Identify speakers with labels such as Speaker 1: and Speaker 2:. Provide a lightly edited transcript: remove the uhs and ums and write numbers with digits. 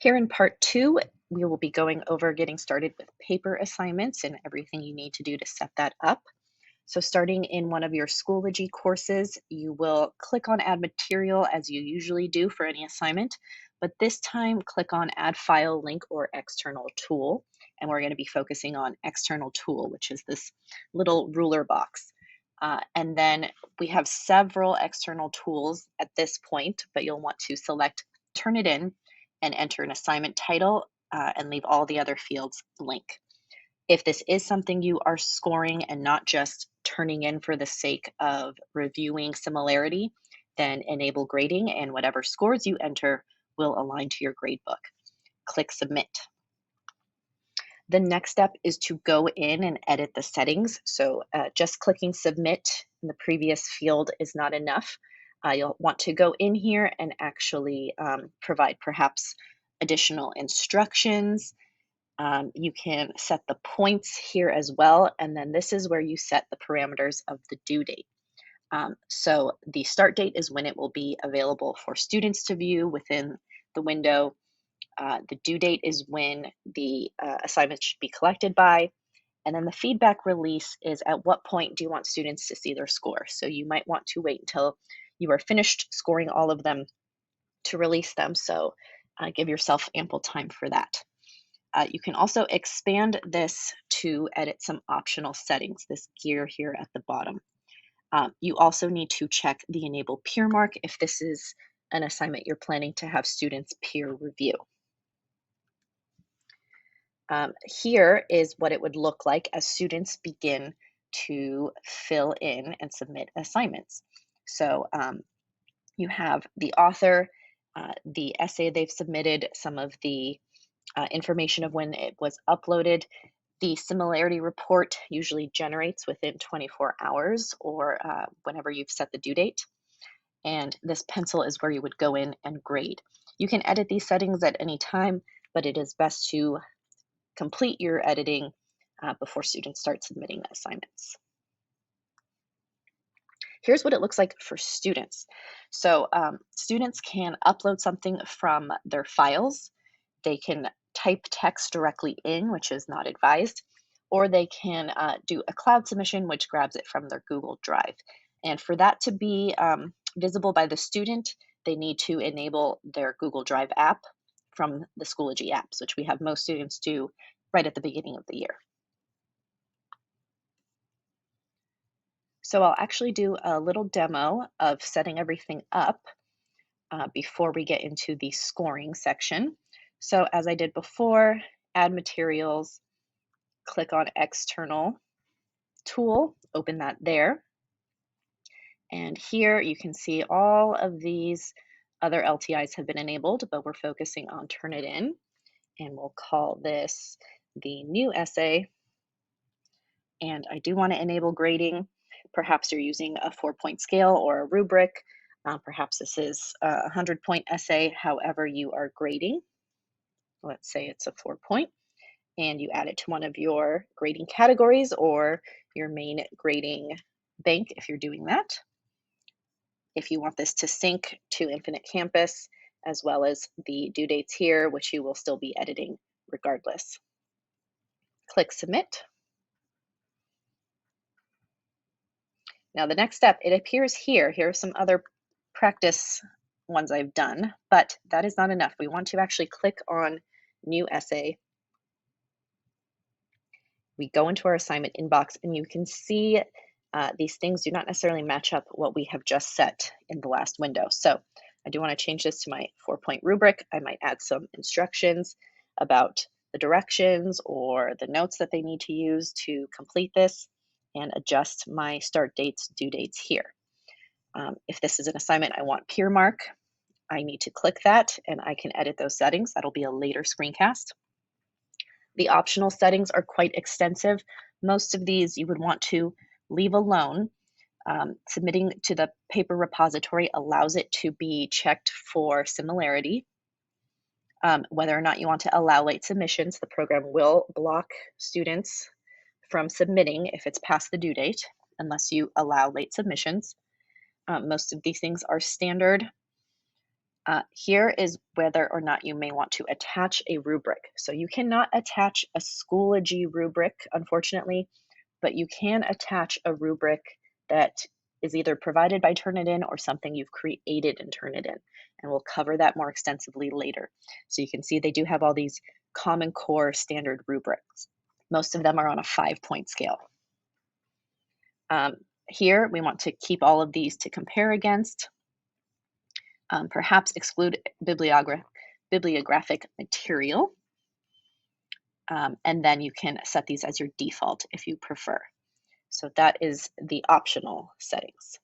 Speaker 1: Here in part two, we will be going over getting started with paper assignments and everything you need to do to set that up. So starting in one of your Schoology courses, you will click on Add Material as you usually do for any assignment, but this time click on Add File Link or External Tool, and we're going to be focusing on External Tool, which is this little ruler box. And then we have several external tools at this point, but you'll want to select Turn It In and enter an assignment title and leave all the other fields blank. If this is something you are scoring and not just turning in for the sake of reviewing similarity, then enable grading and whatever scores you enter will align to your gradebook. Click Submit. The next step is to go in and edit the settings. So just clicking Submit in the previous field is not enough. You'll want to go in here and actually provide perhaps additional instructions. You can set the points here as well, and then this is where you set the parameters of the due date. So the start date is when it will be available for students to view within the window. The due date is when the assignment should be collected by, and then the feedback release is at what point do you want students to see their score. So you might want to wait until you are finished scoring all of them to release them, so give yourself ample time for that. You can also expand this to edit some optional settings, this gear here at the bottom. You also need to check the Enable Peer Mark if this is an assignment you're planning to have students peer review. Here is what it would look like as students begin to fill in and submit assignments. So you have the author, the essay they've submitted, some of the information of when it was uploaded. The similarity report usually generates within 24 hours or whenever you've set the due date. And this pencil is where you would go in and grade. You can edit these settings at any time, but it is best to complete your editing before students start submitting the assignments. Here's what it looks like for students. So students can upload something from their files. They can type text directly in, which is not advised, or they can do a cloud submission, which grabs it from their Google Drive. And for that to be visible by the student, they need to enable their Google Drive app from the Schoology apps, which we have most students do right at the beginning of the year. So I'll actually do a little demo of setting everything up before we get into the scoring section. So as I did before, add materials, click on external tool, open that there. And here you can see all of these other LTIs have been enabled, but we're focusing on Turn It In. And we'll call this the new essay. And I do want to enable grading. Perhaps you're using a 4-point scale or a rubric. Perhaps this is a 100-point essay, however you are grading. Let's say it's a 4-point, and you add it to one of your grading categories or your main grading bank if you're doing that. If you want this to sync to Infinite Campus, as well as the due dates here, which you will still be editing regardless. Click Submit. Now the next step, it appears here. Here are some other practice ones I've done, but that is not enough. We want to actually click on New Essay. We go into our assignment inbox and you can see these things do not necessarily match up what we have just set in the last window. So I do want to change this to my 4-point rubric. I might add some instructions about the directions or the notes that they need to use to complete this and adjust my start dates, due dates here. If this is an assignment I want peer mark, I need to click that and I can edit those settings. That'll be a later screencast. The optional settings are quite extensive. Most of these you would want to leave alone. Submitting to the paper repository allows it to be checked for similarity. Whether or not you want to allow late submissions, the program will block students from submitting if it's past the due date, unless you allow late submissions. Most of these things are standard. Here is whether or not you may want to attach a rubric. So you cannot attach a Schoology rubric, unfortunately, but you can attach a rubric that is either provided by Turnitin or something you've created in Turnitin, and we'll cover that more extensively later. So you can see they do have all these Common Core standard rubrics. Most of them are on a 5-point scale. Here we want to keep all of these to compare against. Perhaps exclude bibliographic material. And then you can set these as your default if you prefer. So that is the optional settings.